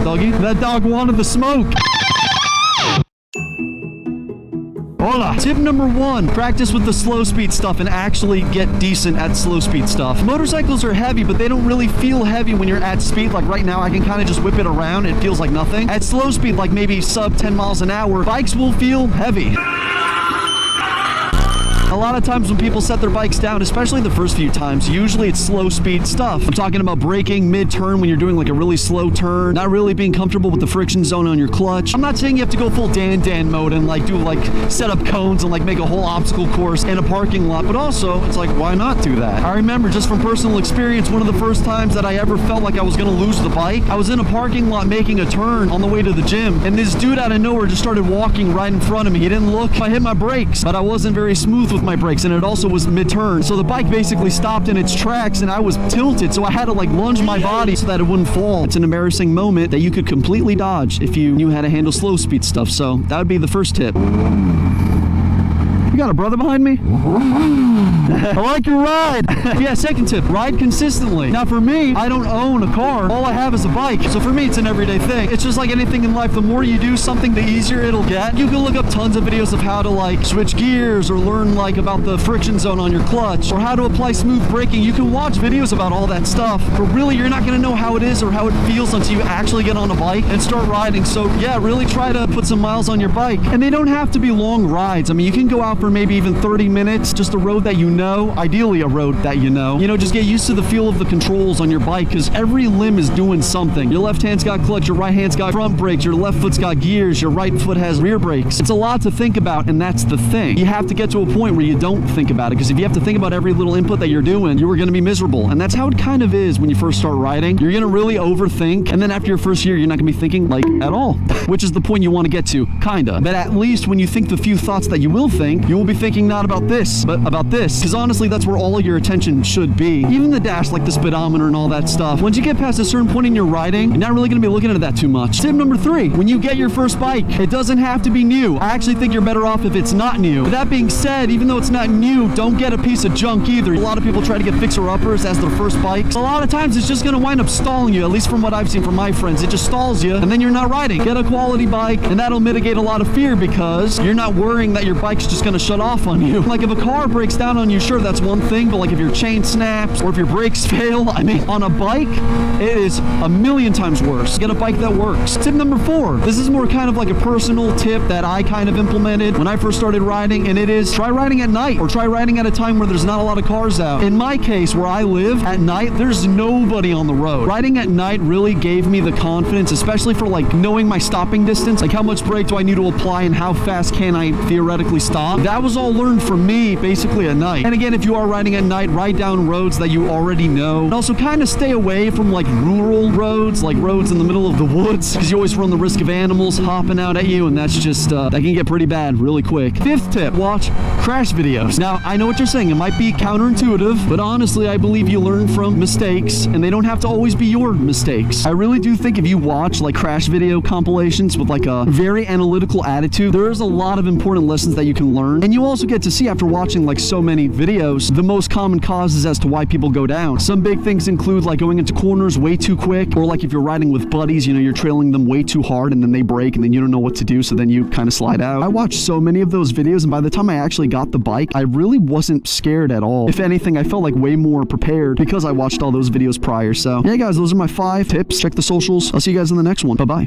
doggy. That dog wanted the smoke. Hola. Tip number 1, practice with the slow speed stuff and actually get decent at slow speed stuff. Motorcycles are heavy, but they don't really feel heavy when you're at speed. Like right now, I can kind of just whip it around. It feels like nothing. At slow speed, like maybe sub 10 miles an hour, bikes will feel heavy. A lot of times when people set their bikes down, especially the first few times, usually it's slow speed stuff. I'm talking about braking mid-turn when you're doing like a really slow turn, not really being comfortable with the friction zone on your clutch. I'm not saying you have to go full Dan mode and like do like set up cones and like make a whole obstacle course in a parking lot, but also it's like, why not do that? I remember just from personal experience, one of the first times that I ever felt like I was gonna lose the bike, I was in a parking lot making a turn on the way to the gym, and this dude out of nowhere just started walking right in front of me. He didn't look. I hit my brakes, but I wasn't very smooth with my brakes, and it also was mid-turn, so the bike basically stopped in its tracks and I was tilted, so I had to like lunge my body so that it wouldn't fall. It's an embarrassing moment that you could completely dodge if you knew how to handle slow speed stuff, so that would be the first tip. You got a brother behind me? I like your ride. Yeah, second tip, ride consistently. Now for me, I don't own a car. All I have is a bike. So for me, it's an everyday thing. It's just like anything in life. The more you do something, the easier it'll get. You can look up tons of videos of how to like switch gears or learn like about the friction zone on your clutch or how to apply smooth braking. You can watch videos about all that stuff, but really you're not going to know how it is or how it feels until you actually get on a bike and start riding. So yeah, really try to put some miles on your bike. And they don't have to be long rides. I mean, you can go out for maybe even 30 minutes, just a road that you know, ideally a road that you know. You know, just get used to the feel of the controls on your bike because every limb is doing something. Your left hand's got clutch, your right hand's got front brakes, your left foot's got gears, your right foot has rear brakes. It's a lot to think about, and that's the thing. You have to get to a point where you don't think about it, because if you have to think about every little input that you're doing, you are going to be miserable. And that's how it kind of is when you first start riding. You're going to really overthink, and then after your first year, you're not going to be thinking like at all, which is the point you want to get to, kinda. But at least when you think the few thoughts that you will think, you will be thinking not about this, but about this. Because honestly, that's where all of your attention should be. Even the dash, like the speedometer and all that stuff. Once you get past a certain point in your riding, you're not really going to be looking at that too much. Tip number 3, when you get your first bike, it doesn't have to be new. I actually think you're better off if it's not new. But that being said, even though it's not new, don't get a piece of junk either. A lot of people try to get fixer-uppers as their first bikes. A lot of times it's just going to wind up stalling you, at least from what I've seen from my friends. It just stalls you, and then you're not riding. Get a quality bike, and that'll mitigate a lot of fear because you're not worrying that your bike's just going to shut off on you. Like if a car breaks down on you, sure, that's one thing, but like if your chain snaps or if your brakes fail, I mean, on a bike, it is a million times worse. Get a bike that works. Tip number 4, this is more kind of like a personal tip that I kind of implemented when I first started riding, and it is try riding at night or try riding at a time where there's not a lot of cars out. In my case, where I live, at night, there's nobody on the road. Riding at night really gave me the confidence, especially for like knowing my stopping distance, like how much brake do I need to apply and how fast can I theoretically stop. That was all learned from me basically at night. And again, if you are riding at night, ride down roads that you already know. And also kind of stay away from like rural roads, like roads in the middle of the woods, because you always run the risk of animals hopping out at you, and that's just, that can get pretty bad really quick. 5th tip, watch crash videos. Now, I know what you're saying. It might be counterintuitive, but honestly, I believe you learn from mistakes, and they don't have to always be your mistakes. I really do think if you watch like crash video compilations with like a very analytical attitude, there is a lot of important lessons that you can learn. And you also get to see, after watching like so many videos, the most common causes as to why people go down. Some big things include like going into corners way too quick, or like if you're riding with buddies, you know, you're trailing them way too hard and then they break and then you don't know what to do, so then you kind of slide out. I watched so many of those videos, and by the time I actually got the bike, I really wasn't scared at all. If anything, I felt like way more prepared because I watched all those videos prior. So yeah, guys, those are my 5 tips. Check the socials. I'll see you guys in the next one. Bye-bye.